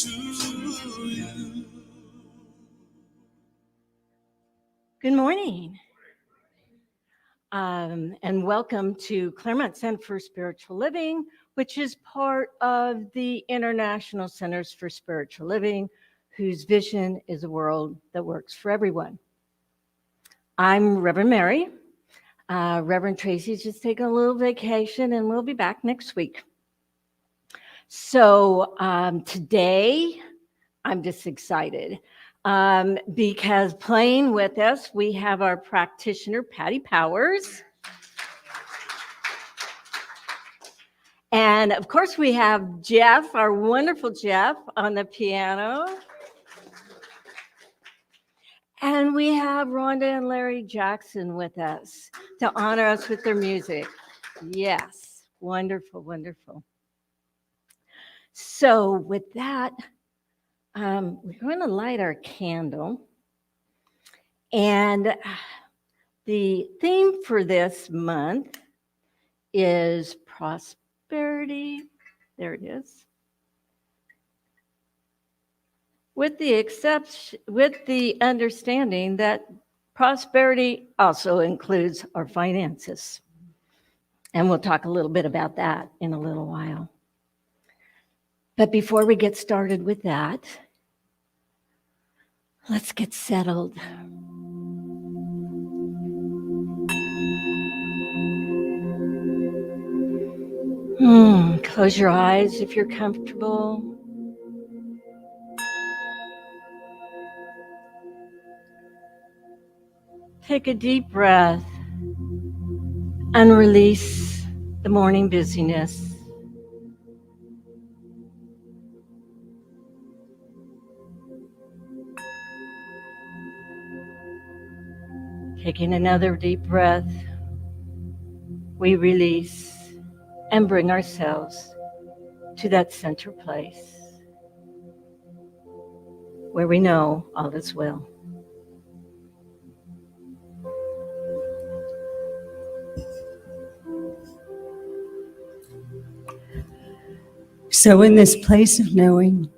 to you. Good morning, and welcome to Claremont Center for Spiritual Living, which is part of the International Centers for Spiritual Living, whose vision is a world that works for everyone. I'm Reverend Mary. Reverend Tracy's just taking a little vacation, and we'll be back next week. So today, I'm just excited. Because playing with us, we have our practitioner, Patty Powers. And of course, we have Jeff, our wonderful Jeff, on the piano. And we have Rhonda and Larry Jackson with us to honor us with their music. Yes, wonderful, wonderful. So with that, we're going to light our candle. And the theme for this month is prosperity. There it is. With the understanding that prosperity also includes our finances. And we'll talk a little bit about that in a little while. But before we get started with that, let's get settled. Close your eyes if you're comfortable. Take a deep breath and release the morning busyness. Taking another deep breath, we release and bring ourselves to that center place where we know all is well. So in this place of knowing,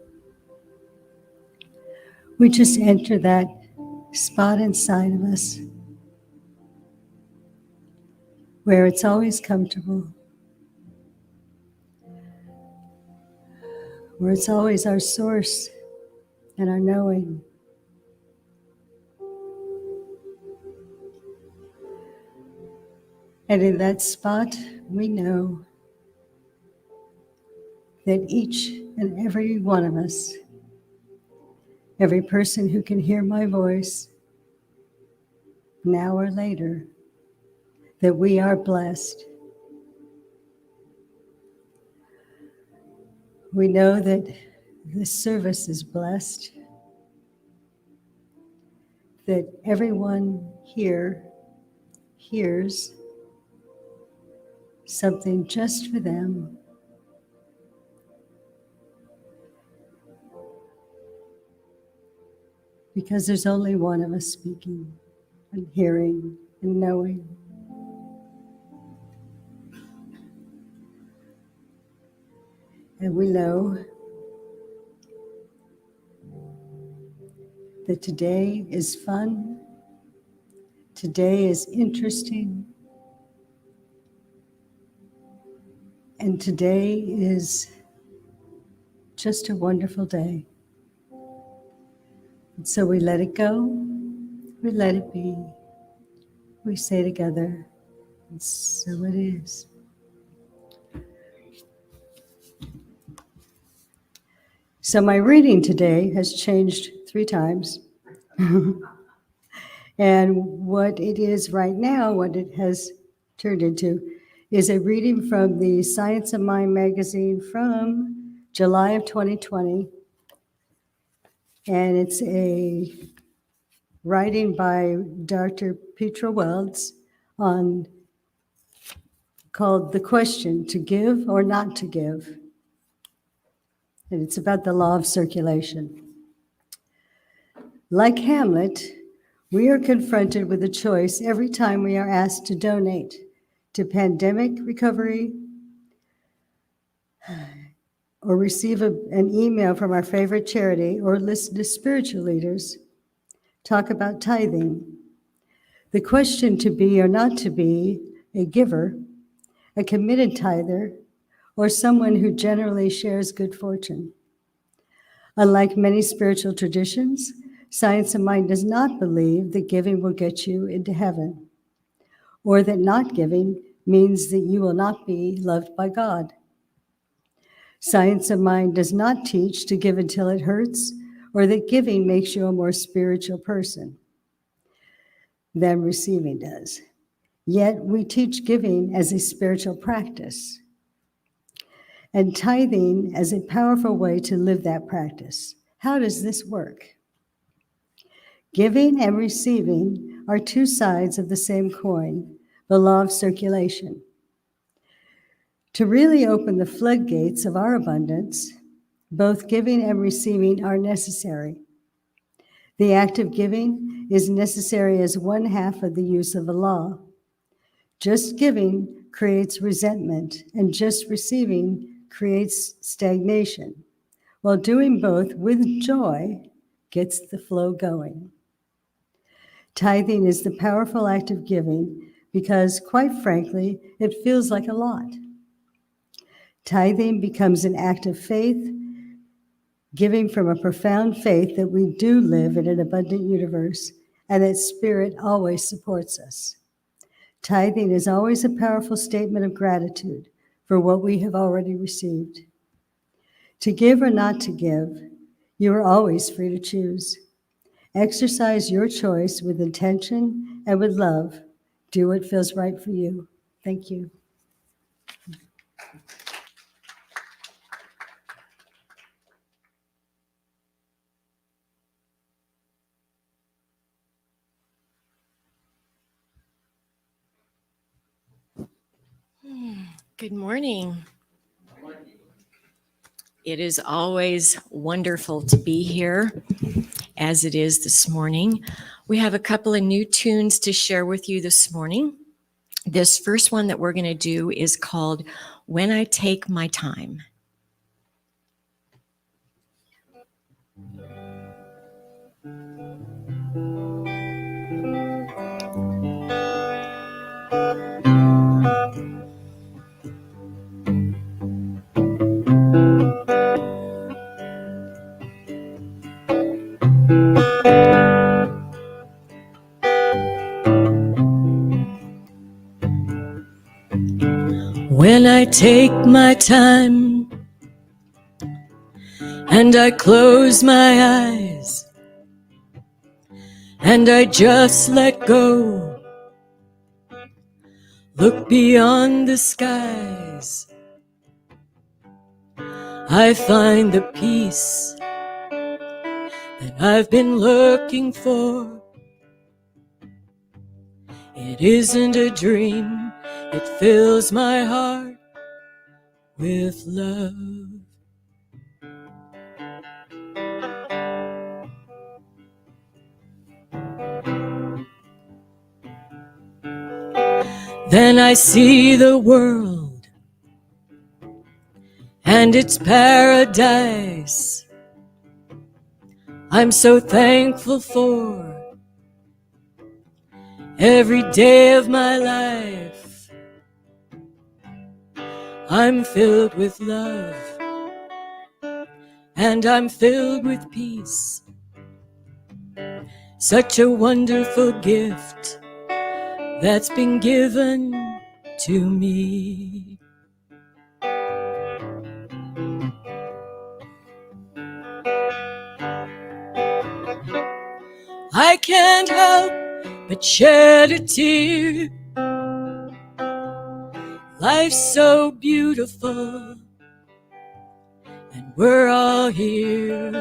we just enter that spot inside of us where it's always comfortable, where it's always our source and our knowing. And in that spot, we know that each and every one of us, every person who can hear my voice, now or later, that we are blessed. We know that this service is blessed, that everyone here hears something just for them. Because there's only one of us speaking and hearing and knowing. And we know that today is fun, today is interesting, and today is just a wonderful day. And so we let it go, we let it be, we say together, and so it is. So my reading today has changed 3 times. And what it is right now, what it has turned into, is a reading from the Science of Mind magazine from July of 2020. And it's a writing by Dr. Petra Welds called The Question, to Give or Not to Give. And it's about the law of circulation. Like Hamlet, we are confronted with a choice every time we are asked to donate to pandemic recovery or receive an email from our favorite charity, or listen to spiritual leaders talk about tithing. The question to be or not to be a giver, a committed tither, or someone who generally shares good fortune. Unlike many spiritual traditions, Science of Mind does not believe that giving will get you into heaven, or that not giving means that you will not be loved by God. Science of Mind does not teach to give until it hurts, or that giving makes you a more spiritual person than receiving does. Yet we teach giving as a spiritual practice, and tithing as a powerful way to live that practice. How does this work? Giving and receiving are two sides of the same coin, the law of circulation. To really open the floodgates of our abundance, both giving and receiving are necessary. The act of giving is necessary as one half of the use of the law. Just giving creates resentment, and just receiving creates stagnation, while doing both with joy gets the flow going. Tithing is the powerful act of giving because, quite frankly, it feels like a lot. Tithing becomes an act of faith, giving from a profound faith that we do live in an abundant universe and that Spirit always supports us. Tithing is always a powerful statement of gratitude for what we have already received. To give or not to give, you are always free to choose. Exercise your choice with intention and with love. Do what feels right for you. Thank you. Good morning. It is always wonderful to be here, as it is this morning. We have a couple of new tunes to share with you this morning. This first one that we're going to do is called When I Take My Time. When I take my time and I close my eyes and I just let go, look beyond the skies, I find the peace that I've been looking for. It isn't a dream, it fills my heart with love. Then I see the world and its paradise. I'm so thankful for every day of my life. I'm filled with love and I'm filled with peace. Such a wonderful gift that's been given to me. I can't help but shed a tear. Life's so beautiful and we're all here,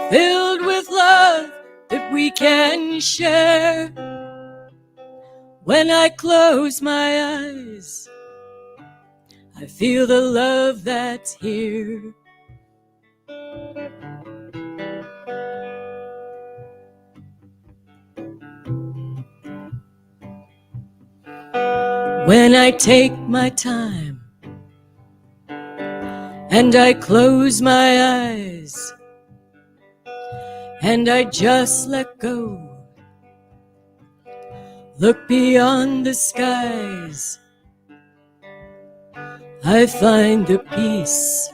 filled with love that we can share. When I close my eyes, I feel the love that's here. when I take my time and I close my eyes and I just let go, look beyond the skies, I find the peace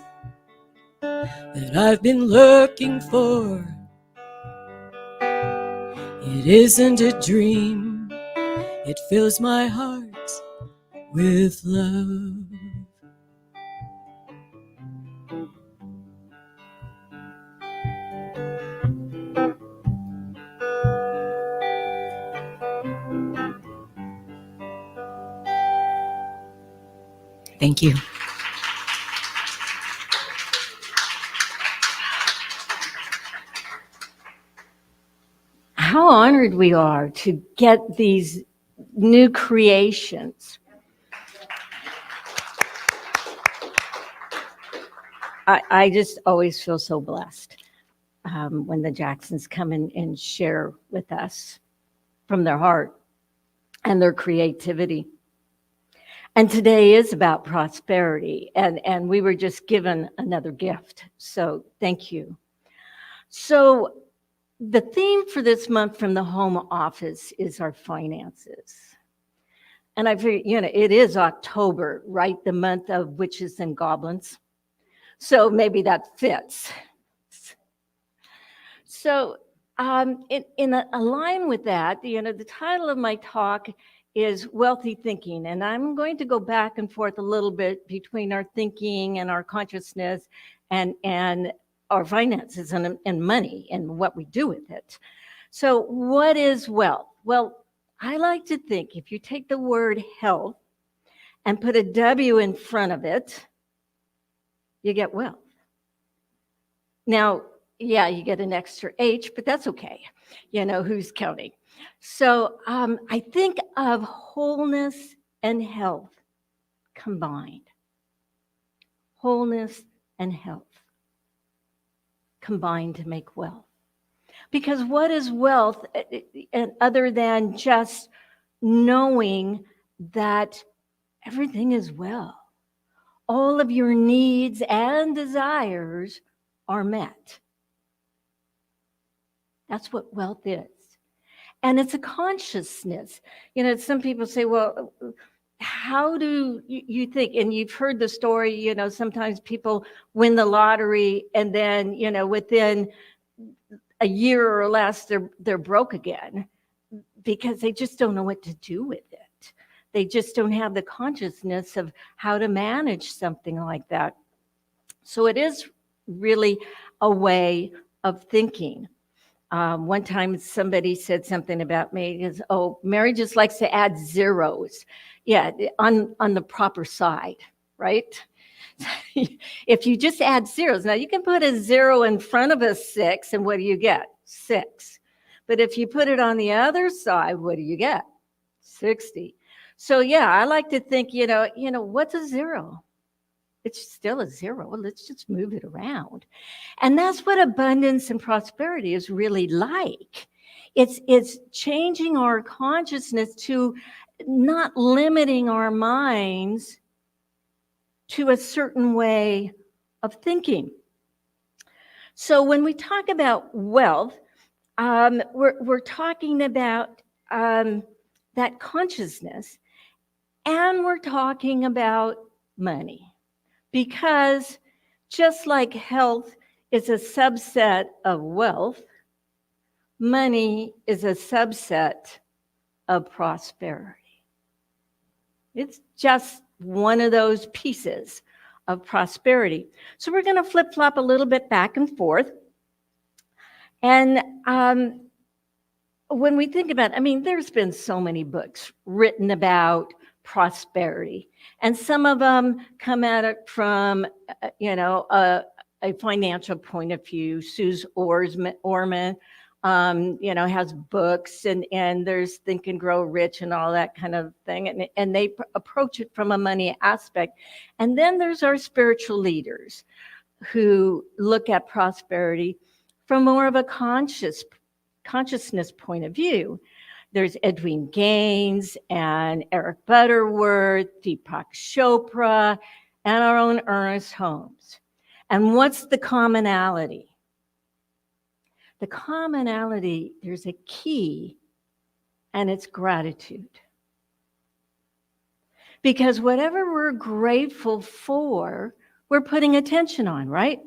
that I've been looking for. It isn't a dream, it fills my heart with love. Thank you. How honored we are to get these new creations. I just always feel so blessed when the Jacksons come in and share with us from their heart and their creativity. And today is about prosperity, and we were just given another gift. So thank you. So the theme for this month from the home office is our finances. And I figured, it is October, right? The month of witches and goblins. So maybe that fits. So in a line with that, the title of my talk is Wealthy Thinking. And I'm going to go back and forth a little bit between our thinking and our consciousness and our finances and money and what we do with it. So what is wealth? Well, I like to think if you take the word health and put a W in front of it, you get wealth. Now, yeah, you get an extra H, but that's okay. Who's counting? So I think of wholeness and health combined. Wholeness and health combined to make wealth. Because what is wealth other than just knowing that everything is well? All of your needs and desires are met. That's what wealth is. And it's a consciousness. Some people say, well, how do you think? And you've heard the story, sometimes people win the lottery and then, within a year or less, they're broke again because they just don't know what to do with it. They just don't have the consciousness of how to manage something like that. So it is really a way of thinking. One time somebody said something about me is, Mary just likes to add zeros. Yeah, on the proper side, right? If you just add zeros, now you can put a 0 in front of a 6, and what do you get? 6. But if you put it on the other side, what do you get? 60. So yeah, I like to think, what's a 0? It's still a 0. Well, let's just move it around. And that's what abundance and prosperity is really like. It's changing our consciousness to not limiting our minds to a certain way of thinking. So when we talk about wealth, we're talking about that consciousness, and we're talking about money. Because just like health is a subset of wealth, money is a subset of prosperity. It's just one of those pieces of prosperity. So we're going to flip-flop a little bit back and forth. And when we think about, there's been so many books written about prosperity. And some of them come at it from, a financial point of view. Suze Orman, has books, and there's Think and Grow Rich and all that kind of thing. And they approach it from a money aspect. And then there's our spiritual leaders who look at prosperity from more of a consciousness point of view. There's Edwin Gaines and Eric Butterworth, Deepak Chopra, and our own Ernest Holmes. And what's the commonality? The commonality, there's a key, and it's gratitude. Because whatever we're grateful for, we're putting attention on, right?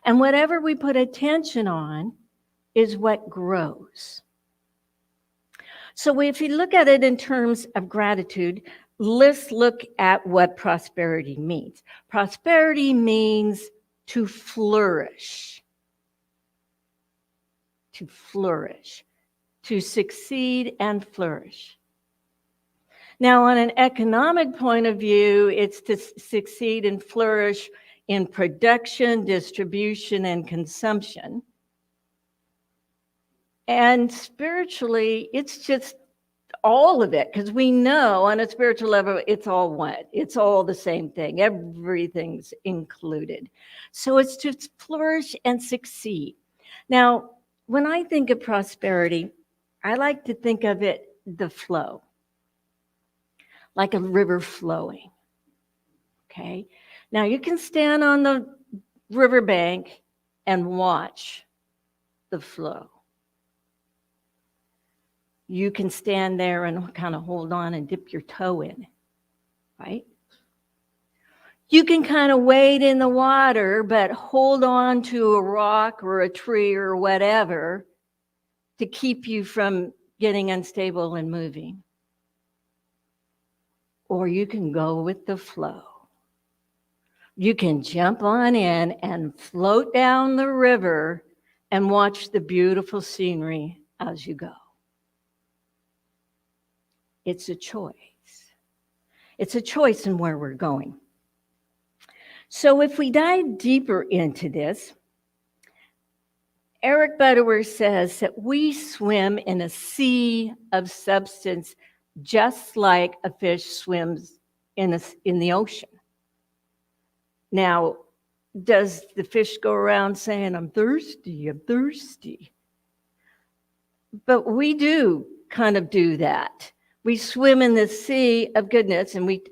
And whatever we put attention on is what grows. So if you look at it in terms of gratitude, let's look at what prosperity means. Prosperity means to flourish, to succeed and flourish. Now, on an economic point of view, it's to succeed and flourish in production, distribution, and consumption. And spiritually, it's just all of it, because we know on a spiritual level, it's all one. It's all the same thing. Everything's included. So it's to flourish and succeed. Now, when I think of prosperity, I like to think of it the flow, like a river flowing. Okay? Now, you can stand on the riverbank and watch the flow. You can stand there and kind of hold on and dip your toe in, right? You can kind of wade in the water, but hold on to a rock or a tree or whatever to keep you from getting unstable and moving. Or you can go with the flow. You can jump on in and float down the river and watch the beautiful scenery as you go. It's a choice. It's a choice in where we're going. So if we dive deeper into this, Eric Butterworth says that we swim in a sea of substance just like a fish swims in the ocean. Now, does the fish go around saying, I'm thirsty, I'm thirsty? But we do kind of do that. We swim in the sea of goodness, and we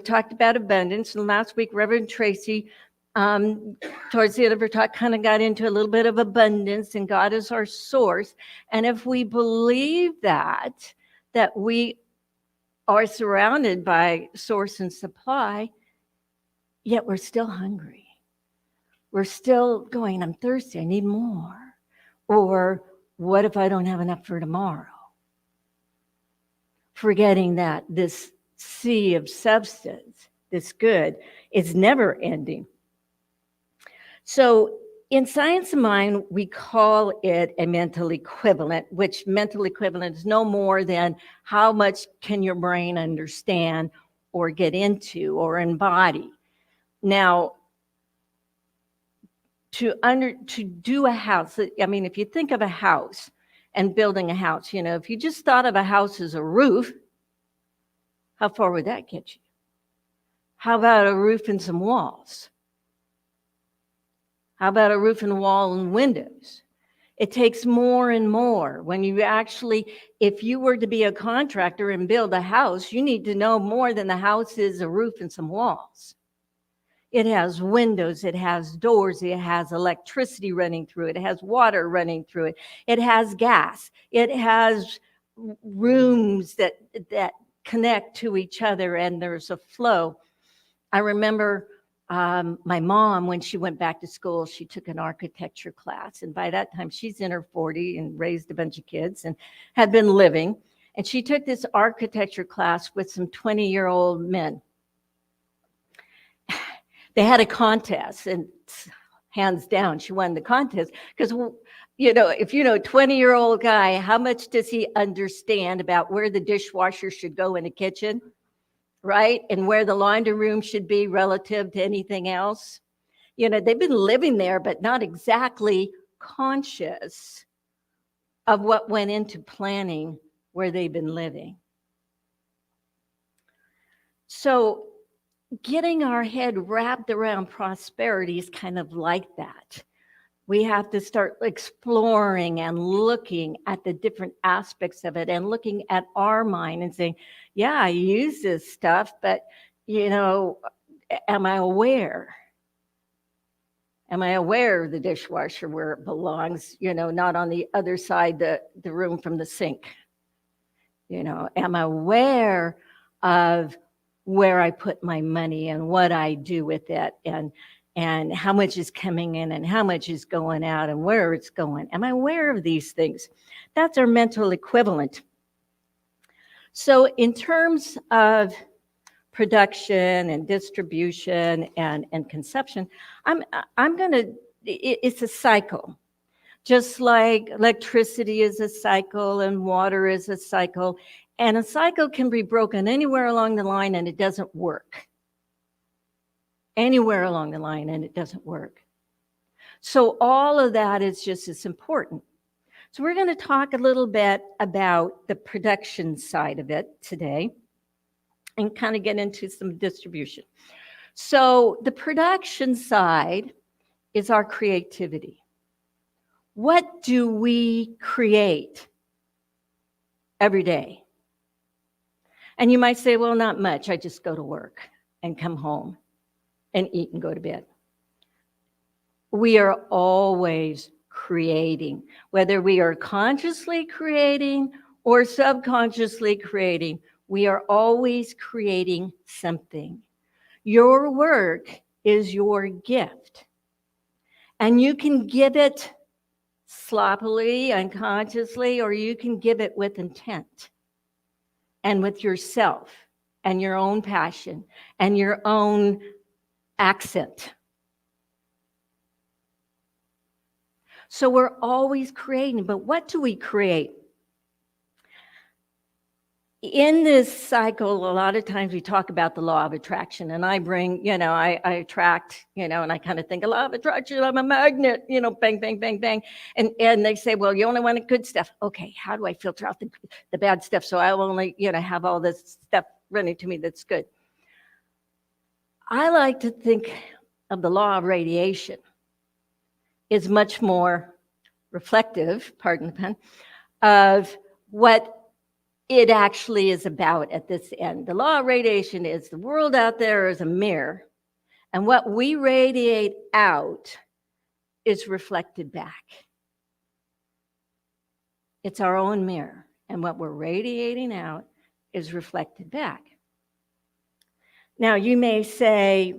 talked about abundance. And last week, Reverend Tracy, towards the end of her talk, kind of got into a little bit of abundance, and God is our source. And if we believe that we are surrounded by source and supply, yet we're still hungry. We're still going, I'm thirsty, I need more. Or what if I don't have enough for tomorrow? Forgetting that this sea of substance, this good, is never ending. So in science of mind, we call it a mental equivalent, which mental equivalent is no more than how much can your brain understand or get into or embody. Now, to do a house, I mean, if you think of a house and building a house, if you just thought of a house as a roof, how far would that get you? How about a roof and some walls? How about a roof and a wall and windows? It takes more and more. When you actually, if you were to be a contractor and build a house, you need to know more than the house is a roof and some walls. It has windows, it has doors, it has electricity running through it, it has water running through it, it has gas, it has rooms that connect to each other, and there's a flow. I remember my mom, when she went back to school, she took an architecture class, and by that time she's in her 40s and raised a bunch of kids and had been living, and she took this architecture class with some 20-year-old men. They had a contest, and hands down, she won the contest because, if you know a 20-year-old guy, how much does he understand about where the dishwasher should go in a kitchen, right? And where the laundry room should be relative to anything else? They've been living there, but not exactly conscious of what went into planning where they've been living. So getting our head wrapped around prosperity is kind of like that. We have to start exploring and looking at the different aspects of it and looking at our mind and saying, yeah, I use this stuff, but, am I aware? Am I aware of the dishwasher where it belongs, not on the other side, the room from the sink? Am I aware of where I put my money and what I do with it and how much is coming in and how much is going out and where it's going? Am I aware of these things? That's our mental equivalent. So in terms of production and distribution and consumption, it's a cycle. Just like electricity is a cycle and water is a cycle, and a cycle can be broken anywhere along the line and it doesn't work. Anywhere along the line and it doesn't work. So all of that is just as important. So we're going to talk a little bit about the production side of it today and kind of get into some distribution. So the production side is our creativity. What do we create every day? And you might say, well, not much. I just go to work and come home and eat and go to bed. We are always creating, whether we are consciously creating or subconsciously creating, we are always creating something. Your work is your gift. And you can give it sloppily, unconsciously, or you can give it with intent and with yourself and your own passion and your own accent. So we're always creating, but what do we create? In this cycle, a lot of times we talk about the law of attraction, and I bring, I attract, and I kind of think, a law of attraction, I'm a magnet, bang, bang, bang, bang. And they say, well, you only want the good stuff. Okay, how do I filter out the bad stuff so I'll only, have all this stuff running to me that's good? I like to think of the law of radiation is much more reflective, pardon the pun, of what it actually is about at this end. The law of radiation is the world out there is a mirror, and what we radiate out is reflected back. It's our own mirror, and what we're radiating out is reflected back. Now, you may say,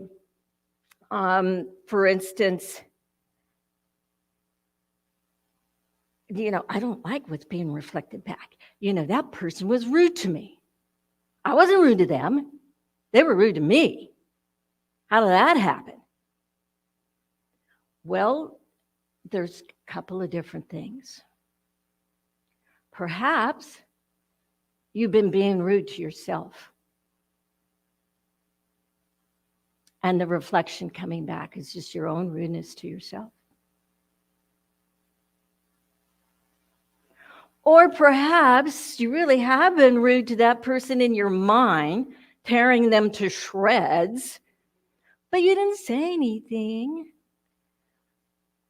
for instance, I don't like what's being reflected back. That person was rude to me. I wasn't rude to them. They were rude to me. How did that happen? Well, there's a couple of different things. Perhaps you've been being rude to yourself. And the reflection coming back is just your own rudeness to yourself. Or perhaps you really have been rude to that person in your mind, tearing them to shreds, but you didn't say anything.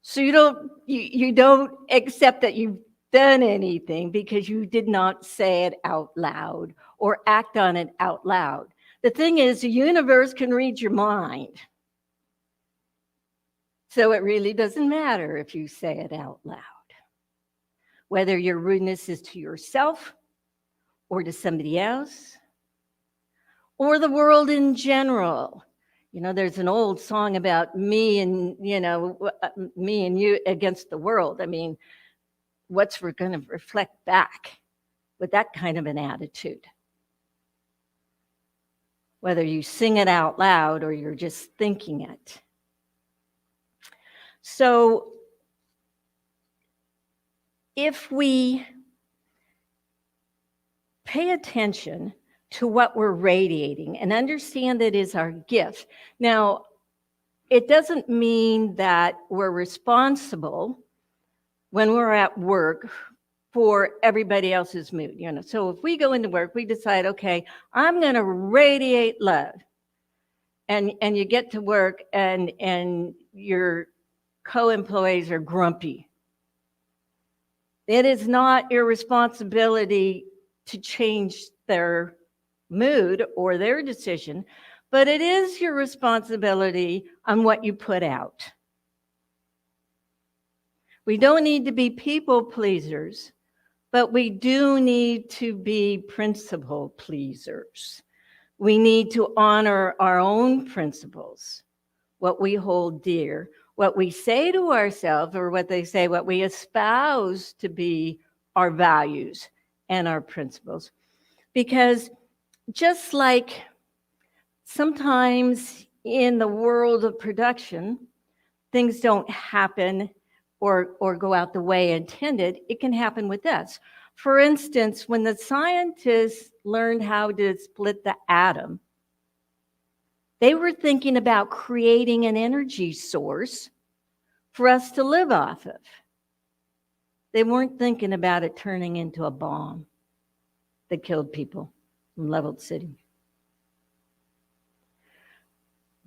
So you don't accept that you've done anything because you did not say it out loud or act on it out loud. The thing is, the universe can read your mind. So it really doesn't matter if you say it out loud. Whether your rudeness is to yourself or to somebody else or the world in general. There's an old song about me and you against the world. I mean, what's we're going to reflect back with that kind of an attitude? Whether you sing it out loud or you're just thinking it. So, if we pay attention to what we're radiating and understand that is our gift. Now, it doesn't mean that we're responsible when we're at work for everybody else's mood. So if we go into work, we decide, okay, I'm going to radiate love. And you get to work and you're co-employees are grumpy. It is not your responsibility to change their mood or their decision, but it is your responsibility on what you put out. We don't need to be people pleasers, but we do need to be principle pleasers. We need to honor our own principles, what we hold dear, what we say to ourselves, or what they say, what we espouse to be our values and our principles. Because just like sometimes in the world of production, things don't happen or go out the way intended, it can happen with us. For instance, when the scientists learned how to split the atom, they were thinking about creating an energy source for us to live off of. They weren't thinking about it turning into a bomb that killed people and leveled cities.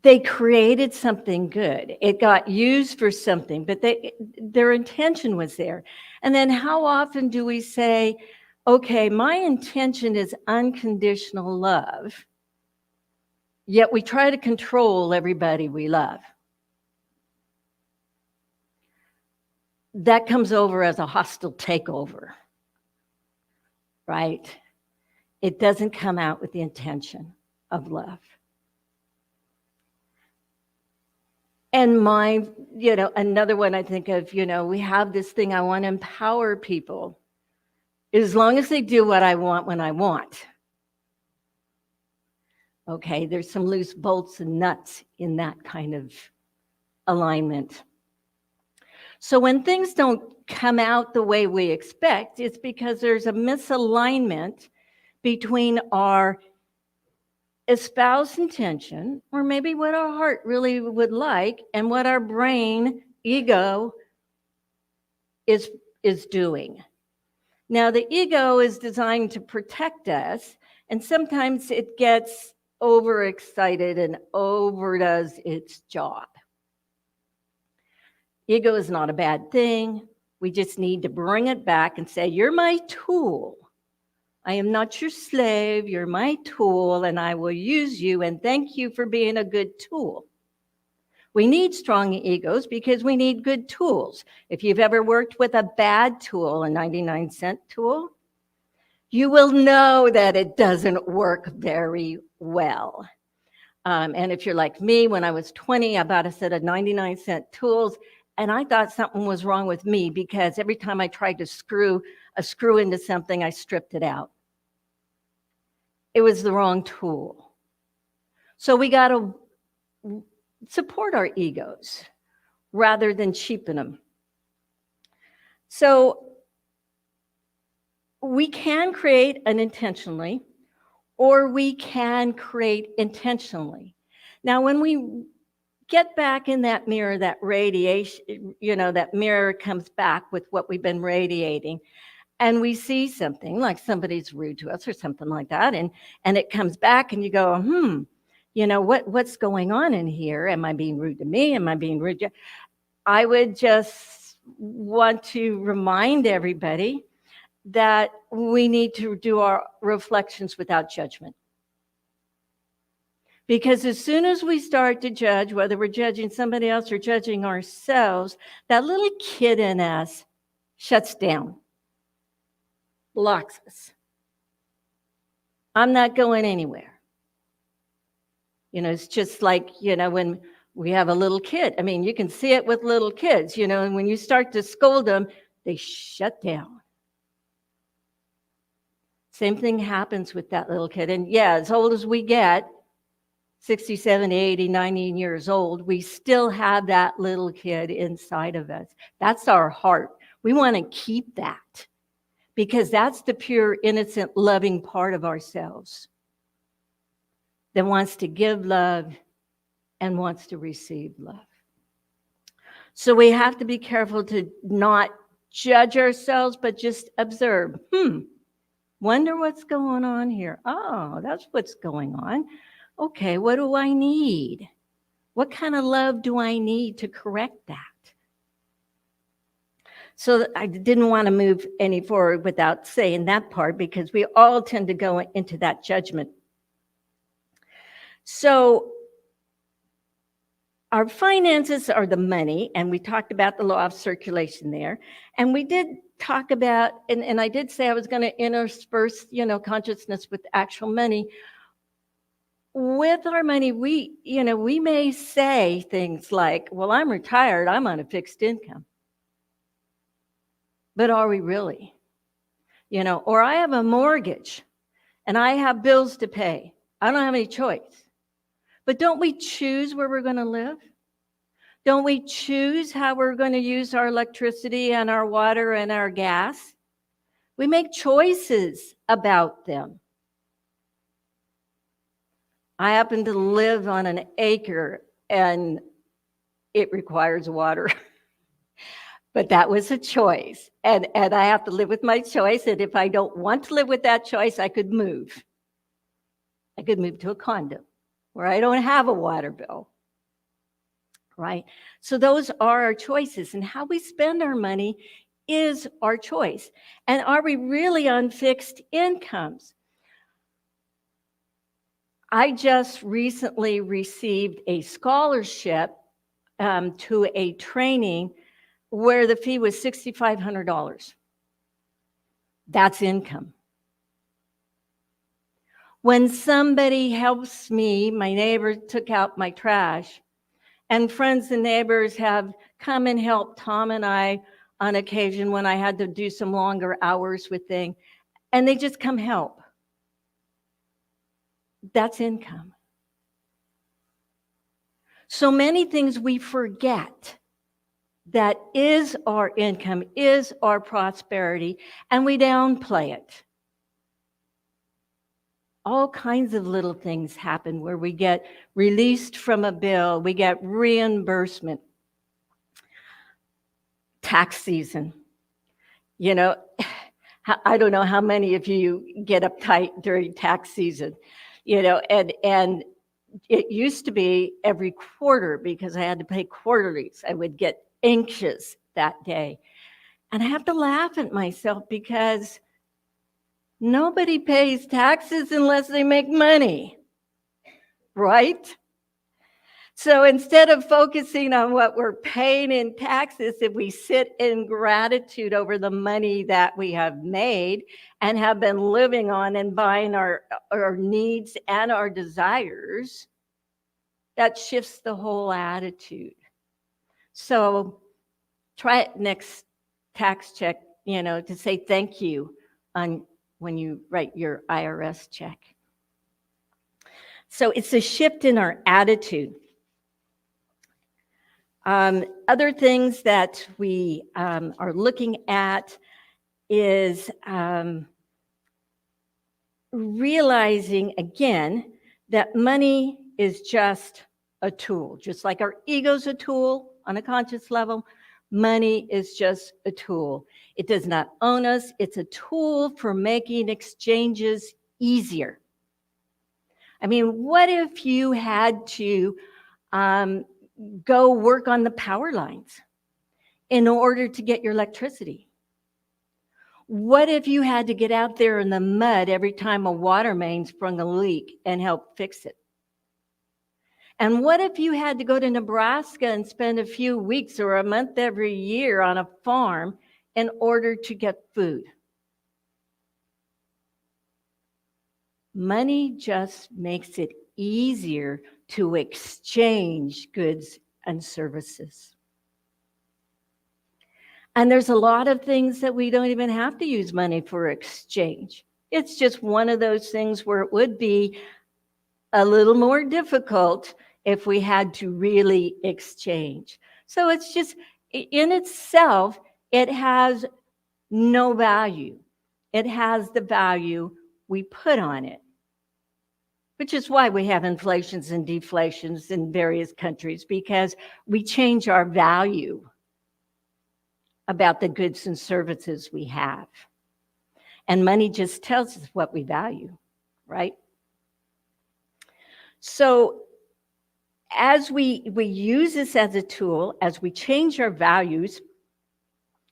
They created something good. It got used for something, but their intention was there. And then how often do we say, okay, my intention is unconditional love, yet we try to control everybody we love? That comes over as a hostile takeover, right? It doesn't come out with the intention of love. And another one I think of, we have this thing, I want to empower people as long as they do what I want when I want. Okay, there's some loose bolts and nuts in that kind of alignment. So when things don't come out the way we expect, it's because there's a misalignment between our espoused intention, or maybe what our heart really would like, and what our brain, ego, is doing. Now, the ego is designed to protect us, and sometimes it gets overexcited and overdoes its job. Ego is not a bad thing. We just need to bring it back and say, you're my tool. I am not your slave. You're my tool, and I will use you, and thank you for being a good tool. We need strong egos because we need good tools. If you've ever worked with a bad tool, a 99-cent tool, you will know that it doesn't work very well. And if you're like me, when I was 20, I bought a set of 99-cent tools, and I thought something was wrong with me because every time I tried to screw a screw into something, I stripped it out. It was the wrong tool. So we got to support our egos rather than cheapen them. So we can create unintentionally, or we can create intentionally. Now, when we get back in that mirror, that radiation, that mirror comes back with what we've been radiating, and we see something like somebody's rude to us or something like that, and it comes back, and you go, what's going on in here? Am I being rude to me? Am I being rude to... I would just want to remind everybody that we need to do our reflections without judgment. Because as soon as we start to judge, whether we're judging somebody else or judging ourselves, that little kid in us shuts down, blocks us. I'm not going anywhere. It's just like, when we have a little kid. I mean, you can see it with little kids, and when you start to scold them, they shut down. Same thing happens with that little kid. And yeah, as old as we get, 60, 70, 80, 90 years old, we still have that little kid inside of us. That's our heart. We want to keep that because that's the pure, innocent, loving part of ourselves that wants to give love and wants to receive love. So we have to be careful to not judge ourselves, but just observe. Wonder what's going on here. Oh, that's what's going on. Okay, what do I need? What kind of love do I need to correct that? So I didn't want to move any forward without saying that part, because we all tend to go into that judgment. So our finances are the money, and we talked about the law of circulation there. And we did talk about, and I did say I was going to intersperse, consciousness with actual money. With our money, we may say things like, well, I'm retired, I'm on a fixed income. But are we really? Or I have a mortgage and I have bills to pay. I don't have any choice. But don't we choose where we're going to live? Don't we choose how we're going to use our electricity and our water and our gas? We make choices about them. I happen to live on an acre and it requires water. But that was a choice. And I have to live with my choice. And if I don't want to live with that choice, I could move. I could move to a condo where I don't have a water bill. Right? So those are our choices. And how we spend our money is our choice. And are we really on fixed incomes? I just recently received a scholarship to a training where the fee was $6,500. That's income. When somebody helps me, my neighbor took out my trash, and friends and neighbors have come and helped Tom and I on occasion when I had to do some longer hours with things, and they just come help. That's income. So many things we forget that is our income, is our prosperity, and we downplay it. All kinds of little things happen where we get released from a bill, we get reimbursement. Tax season. I don't know how many of you get uptight during tax season, and it used to be every quarter because I had to pay quarterlies. I would get anxious that day. And I have to laugh at myself because nobody pays taxes unless they make money, right? So instead of focusing on what we're paying in taxes, if we sit in gratitude over the money that we have made and have been living on and buying our needs and our desires, that shifts the whole attitude. So try it next tax check, to say thank you when you write your IRS check. So it's a shift in our attitude. Other things that we are looking at is realizing, again, that money is just a tool. Just like our ego's a tool on a conscious level, money is just a tool. It does not own us. It's a tool for making exchanges easier. I mean, what if you had to go work on the power lines in order to get your electricity? What if you had to get out there in the mud every time a water main sprung a leak and help fix it? And what if you had to go to Nebraska and spend a few weeks or a month every year on a farm in order to get food? Money just makes it easier to exchange goods and services. And there's a lot of things that we don't even have to use money for exchange. It's just one of those things where it would be a little more difficult if we had to really exchange. So it's just, in itself, it has no value. It has the value we put on it, which is why we have inflations and deflations in various countries, because we change our value about the goods and services we have. And money just tells us what we value, right? So as we use this as a tool, as we change our values,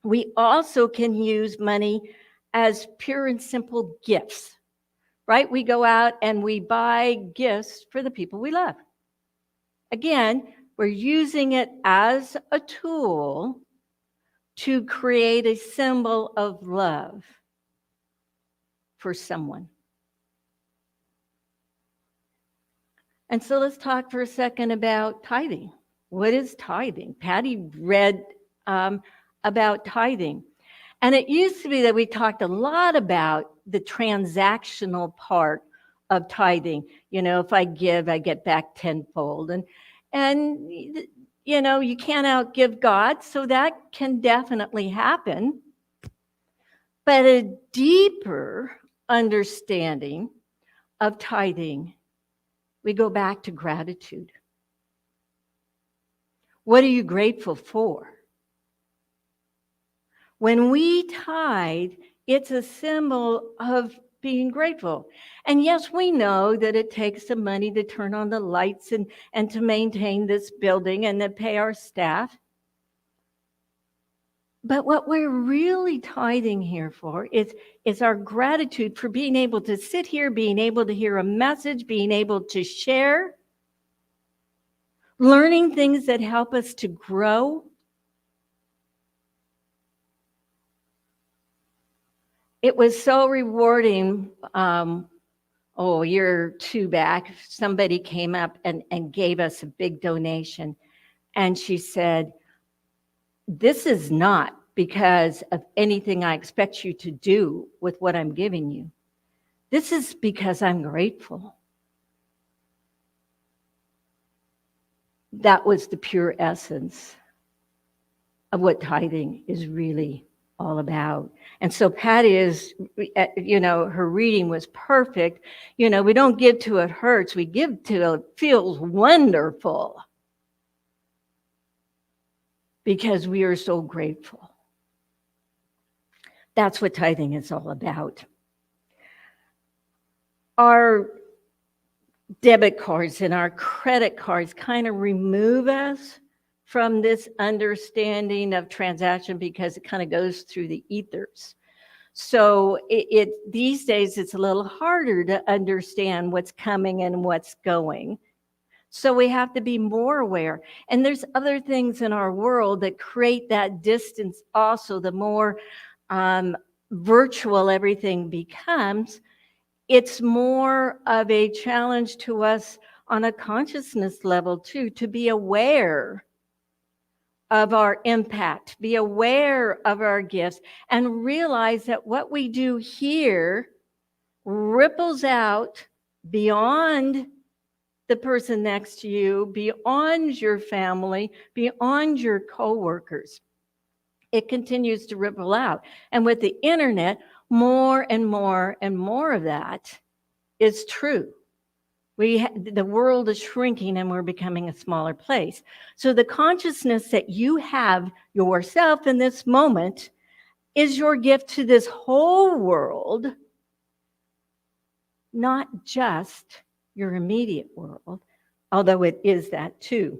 We also can use money as pure and simple gifts, right? We go out and we buy gifts for the people we love. Again, we're using it as a tool to create a symbol of love for someone. And so let's talk for a second about tithing. What is tithing? Patty read about tithing. And it used to be that we talked a lot about the transactional part of tithing. You know, if I give, I get back tenfold. And you know, you can't outgive God, so that can definitely happen. But a deeper understanding of tithing, we go back to gratitude. What are you grateful for? When we tithe, it's a symbol of being grateful. And yes, we know that it takes some money to turn on the lights and to maintain this building and to pay our staff. But what we're really tithing here for is our gratitude for being able to sit here, being able to hear a message, being able to share, learning things that help us to grow. It was so rewarding. A year or two back, somebody came up and gave us a big donation. And she said, "This is not because of anything I expect you to do with what I'm giving you. This is because I'm grateful." That was the pure essence of what tithing is really all about. And so Patty is, you know, her reading was perfect. You know, we don't give till it hurts. We give till it feels wonderful because we are so grateful. That's what tithing is all about. Our debit cards and our credit cards kind of remove us from this understanding of transaction because it kind of goes through the ethers. So these days it's a little harder to understand what's coming and what's going. So we have to be more aware. And there's other things in our world that create that distance also. The more virtual everything becomes, it's more of a challenge to us on a consciousness level too, to be aware of our impact, be aware of our gifts, and realize that what we do here ripples out beyond the person next to you, beyond your family, beyond your coworkers. It continues to ripple out. And with the internet, more and more and more of that is true. The world is shrinking and we're becoming a smaller place. So the consciousness that you have yourself in this moment is your gift to this whole world, not just your immediate world, although it is that too.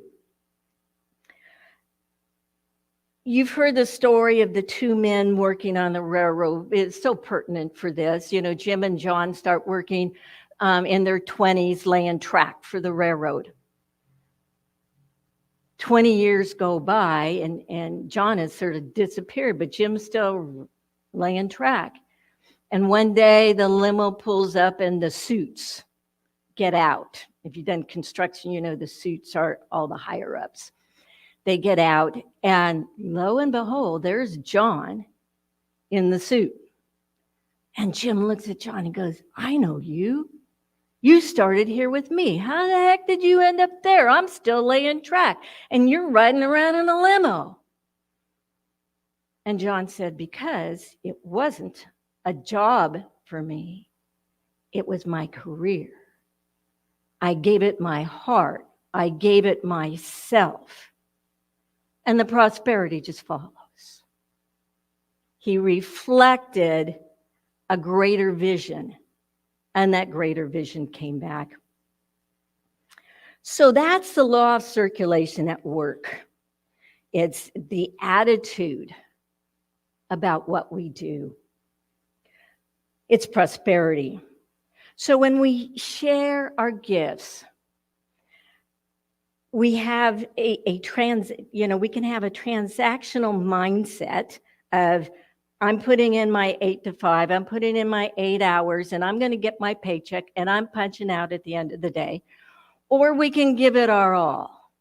You've heard the story of the two men working on the railroad. It's so pertinent for this. You know, Jim and John start working in their 20s laying track for the railroad. 20 years go by and John has sort of disappeared, but Jim's still laying track. And one day the limo pulls up and the suits get out. If you've done construction, you know the suits are all the higher ups. They get out and lo and behold, there's John in the suit. And Jim looks at John and goes, "I know you. You started here with me. How the heck did you end up there? I'm still laying track and you're riding around in a limo." And John said, "Because it wasn't a job for me. It was my career. I gave it my heart. I gave it myself." And the prosperity just follows. He reflected a greater vision. And that greater vision came back. So that's the law of circulation at work. It's the attitude about what we do. It's prosperity. So when we share our gifts, we have we can have a transactional mindset of, I'm putting in my 8 to 5, I'm putting in my 8 hours, and I'm going to get my paycheck, and I'm punching out at the end of the day. Or we can give it our all.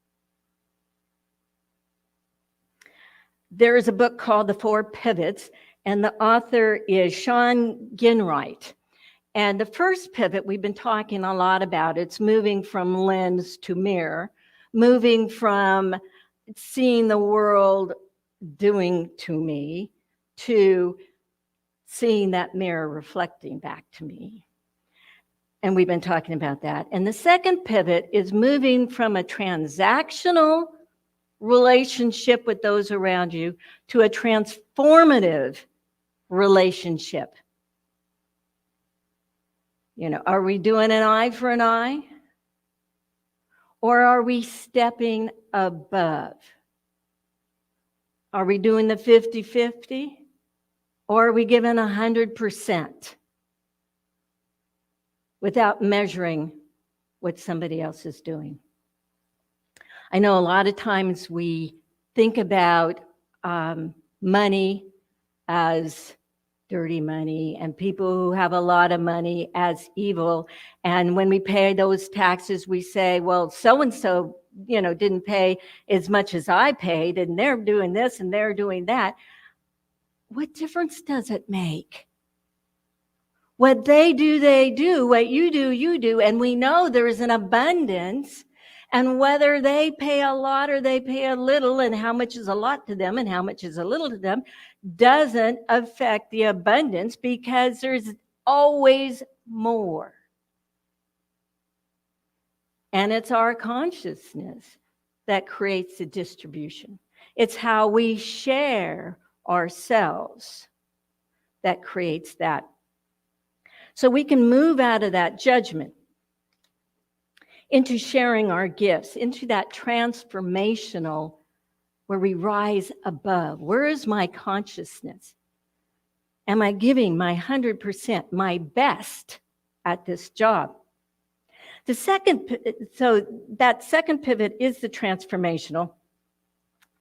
There is a book called The 4 Pivots, and the author is Sean Ginwright. And the first pivot we've been talking a lot about, it's moving from lens to mirror, moving from seeing the world doing to me to seeing that mirror reflecting back to me. And we've been talking about that. And the second pivot is moving from a transactional relationship with those around you to a transformative relationship. Are we doing an eye for an eye? Or are we stepping above? Are we doing the 50-50? Or are we giving 100% without measuring what somebody else is doing? I know a lot of times we think about money as dirty money and people who have a lot of money as evil. And when we pay those taxes, we say, well, so-and-so, didn't pay as much as I paid, and they're doing this and they're doing that. What difference does it make? What they do, they do. What you do, you do. And we know there is an abundance. And whether they pay a lot or they pay a little, and how much is a lot to them and how much is a little to them, doesn't affect the abundance, because there's always more. And it's our consciousness that creates the distribution. It's how we share ourselves that creates that. So we can move out of that judgment into sharing our gifts, into that transformational where we rise above. Where is my consciousness? Am I giving my 100%, my best at this job? So that second pivot is the transformational.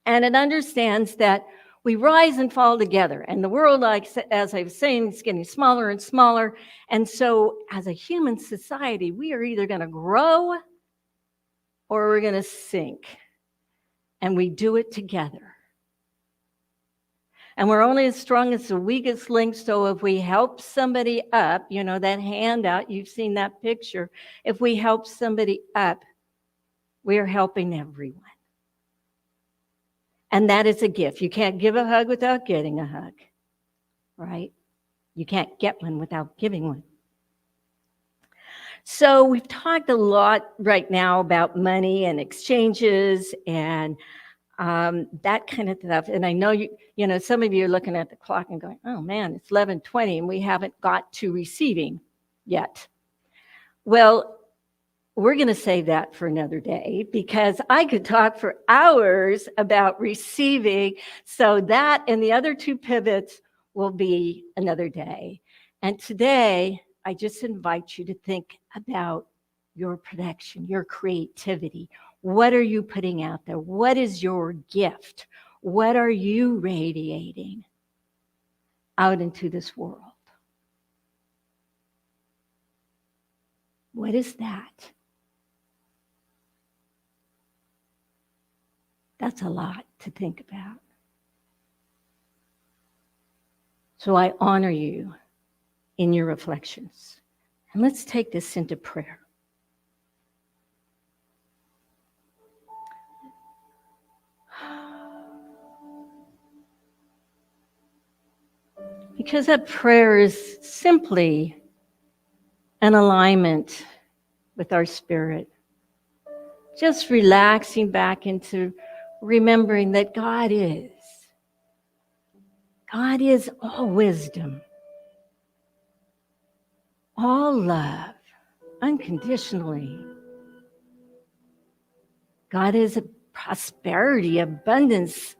And it understands that we rise and fall together. And the world, as I was saying, is getting smaller and smaller. And so as a human society, we are either going to grow or we're going to sink. And we do it together. And we're only as strong as the weakest link. So if we help somebody up, that handout, you've seen that picture. If we help somebody up, we are helping everyone. And that is a gift. You can't give a hug without getting a hug, right? You can't get one without giving one. So we've talked a lot right now about money and exchanges and that kind of stuff. And I know some of you are looking at the clock and going, oh man, it's 11:20 and we haven't got to receiving yet. Well, we're going to save that for another day, because I could talk for hours about receiving. So that and the other 2 pivots will be another day. And today, I just invite you to think about your production, your creativity. What are you putting out there? What is your gift? What are you radiating out into this world? What is that? That's a lot to think about. So I honor you in your reflections. And let's take this into prayer. Because that prayer is simply an alignment with our spirit. Just relaxing back into remembering that God is all wisdom, all love, unconditionally. God is a prosperity, abundance,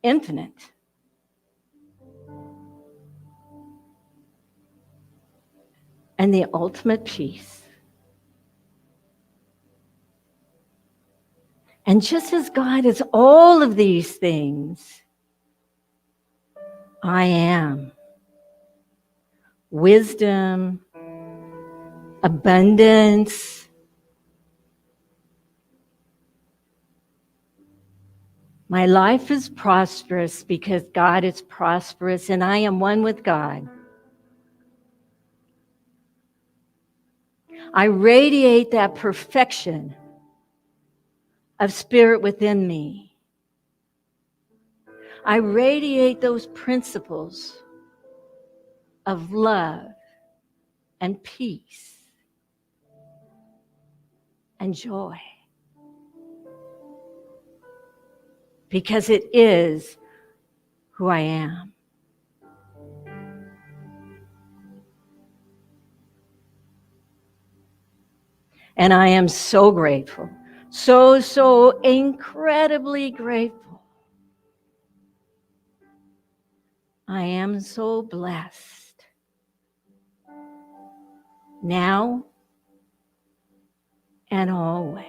infinite. and the ultimate peace. And just as God is all of these things, I am wisdom, abundance, my life is prosperous because God is prosperous and I am one with God. I radiate that perfection of spirit within me. I radiate those principles of love and peace and joy, because it is who I am. And I am so grateful, so incredibly grateful. I am so blessed now and always.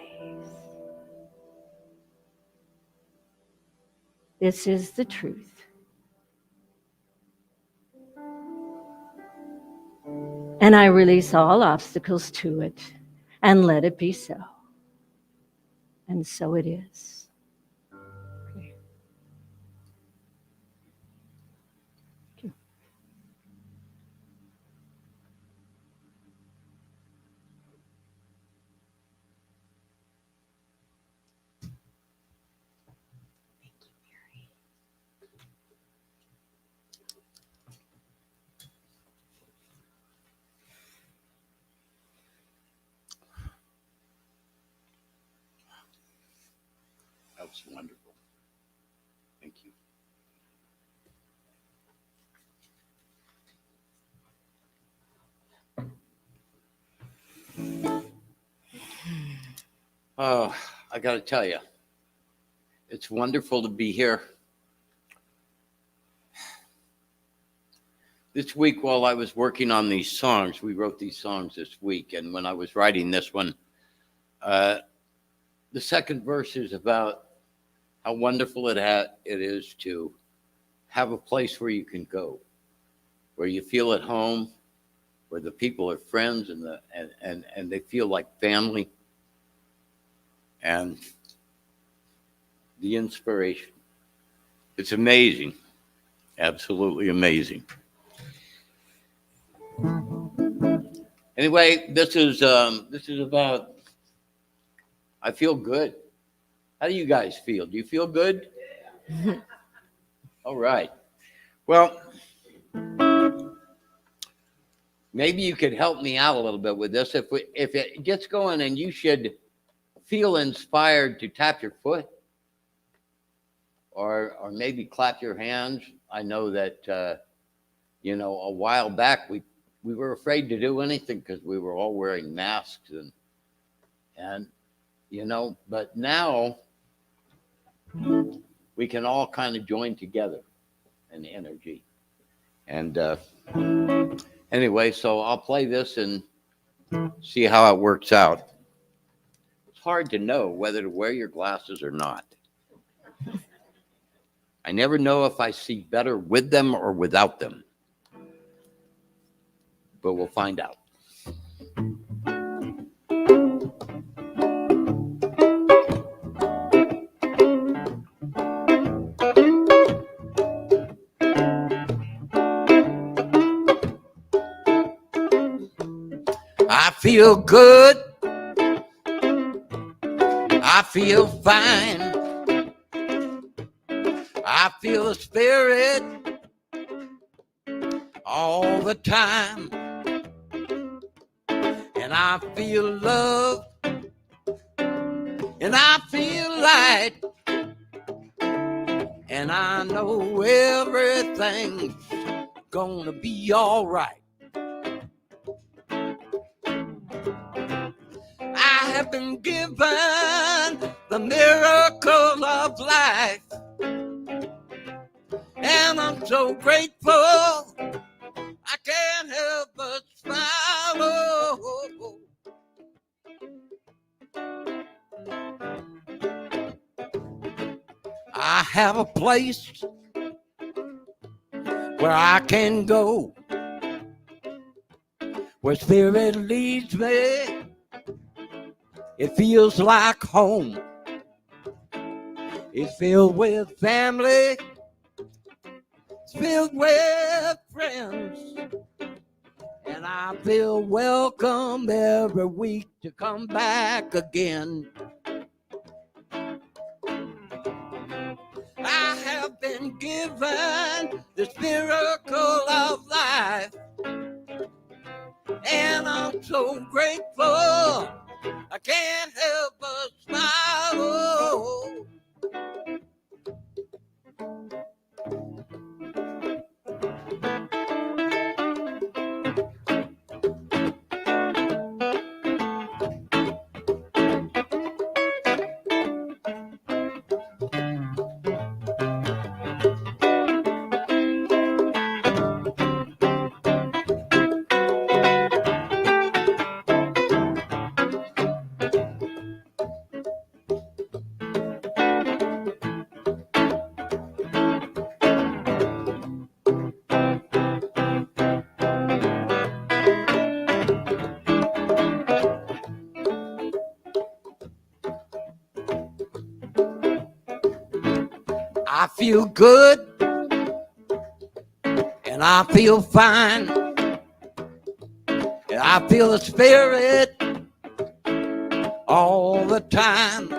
This is the truth. And I release all obstacles to it and let it be so. And so it is. Okay. Thank you. That's wonderful. Thank you. Oh, I got to tell you, it's wonderful to be here. This week, while I was working on these songs, we wrote these songs this week, and when I was writing this one, the second verse is about how wonderful it is to have a place where you can go, where you feel at home, where the people are friends and they feel like family, and the inspiration. It's amazing, absolutely amazing. Anyway, this is about, I feel good. How do you guys feel? Do you feel good? All right. Well, maybe you could help me out a little bit with this. If it gets going and you should feel inspired to tap your foot or maybe clap your hands. I know that, a while back we were afraid to do anything because we were all wearing masks and but now we can all kind of join together in energy. And anyway, so I'll play this and see how it works out. It's hard to know whether to wear your glasses or not. I never know if I see better with them or without them. But we'll find out. I feel good. I feel fine. I feel the spirit all the time. And I feel love. And I feel light. And I know everything's gonna be all right. I have been given the miracle of life, and I'm so grateful I can't help but smile. I have a place where I can go, where Spirit leads me. It feels like home. It's filled with family. It's filled with friends. And I feel welcome every week to come back again. I have been given this miracle of life, and I'm so grateful. I can't help but smile. Oh. I feel good and I feel fine. And I feel the Spirit all the time.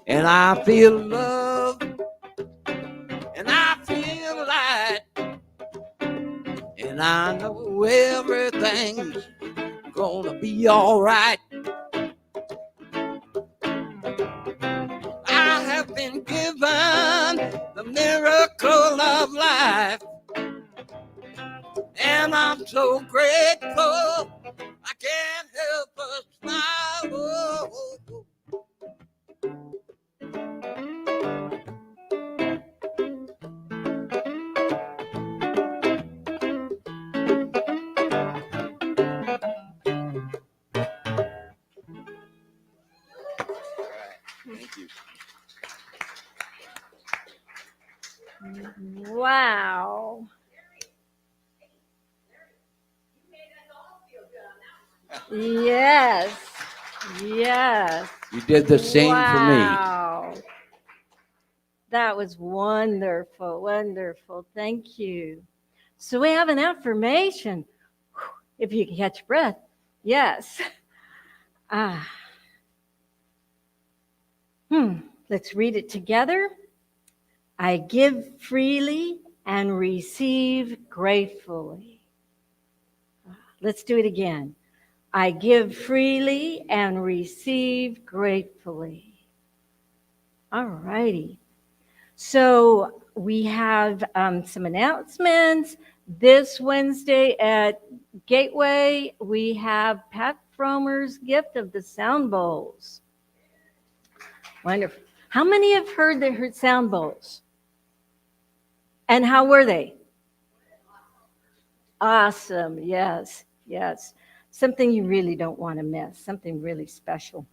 And I feel love and I feel light. And I know everything's gonna be all right. I have been given the miracle of life, and I'm so grateful. I can't help but smile. Oh. Thank you. Wow. Yes. Yes. You did the same for me. Wow. That was wonderful. Wonderful. Thank you. So we have an affirmation. If you can catch your breath. Yes. Let's read it together. I give freely and receive gratefully. Let's do it again. I give freely and receive gratefully. All righty. So we have some announcements. This Wednesday at Gateway, we have Pat Fromer's gift of the sound bowls. Wonderful. How many have heard they heard sound bowls? And how were they? Awesome. Yes, yes. Something you really don't want to miss, something really special.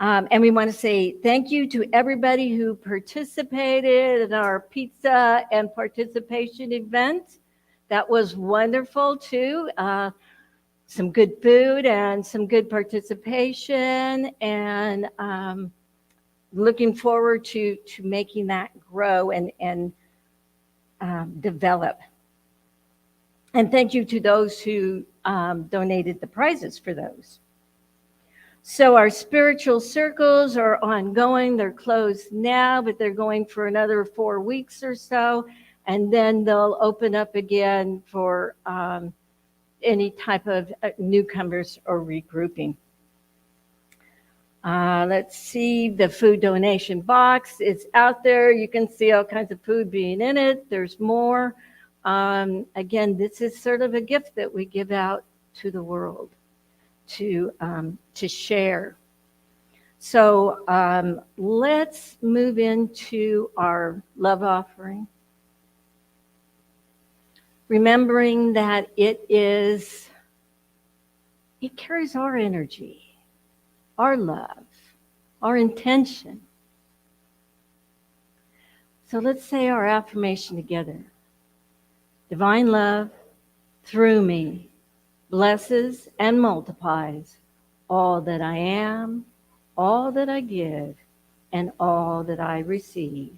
And we want to say thank you to everybody who participated in our pizza and participation event. That was wonderful too. Some good food and some good participation, and looking forward to making that grow and develop. And thank you to those who donated the prizes for those. So our spiritual circles are ongoing. They're closed now, but they're going for another 4 weeks or so. And then they'll open up again for any type of newcomers or regrouping. Let's see, the food donation box is out there. You can see all kinds of food being in it. There's more. Again, this is sort of a gift that we give out to the world to share. So let's move into our love offering. Remembering that it carries our energy, our love, our intention, So let's say our affirmation together. Divine love through me blesses and multiplies all that I am, all that I give, and all that I receive.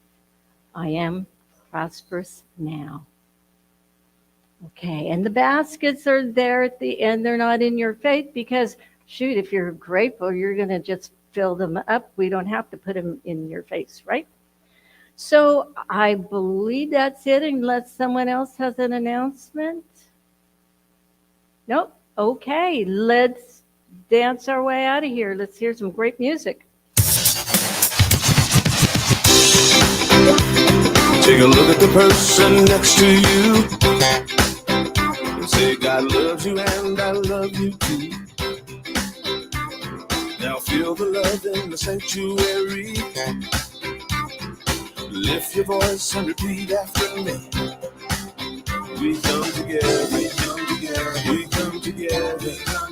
I am prosperous now. Okay, and the baskets are there at the end. They're not in your faith because, shoot, if you're grateful, you're going to just fill them up. We don't have to put them in your face, right? So I believe that's it, unless someone else has an announcement. Nope. Okay, let's dance our way out of here. Let's hear some great music. Take a look at the person next to you and say, God loves you and I love you too. Now feel the love in the sanctuary. Lift your voice and repeat after me. We come together, we come together, we come together.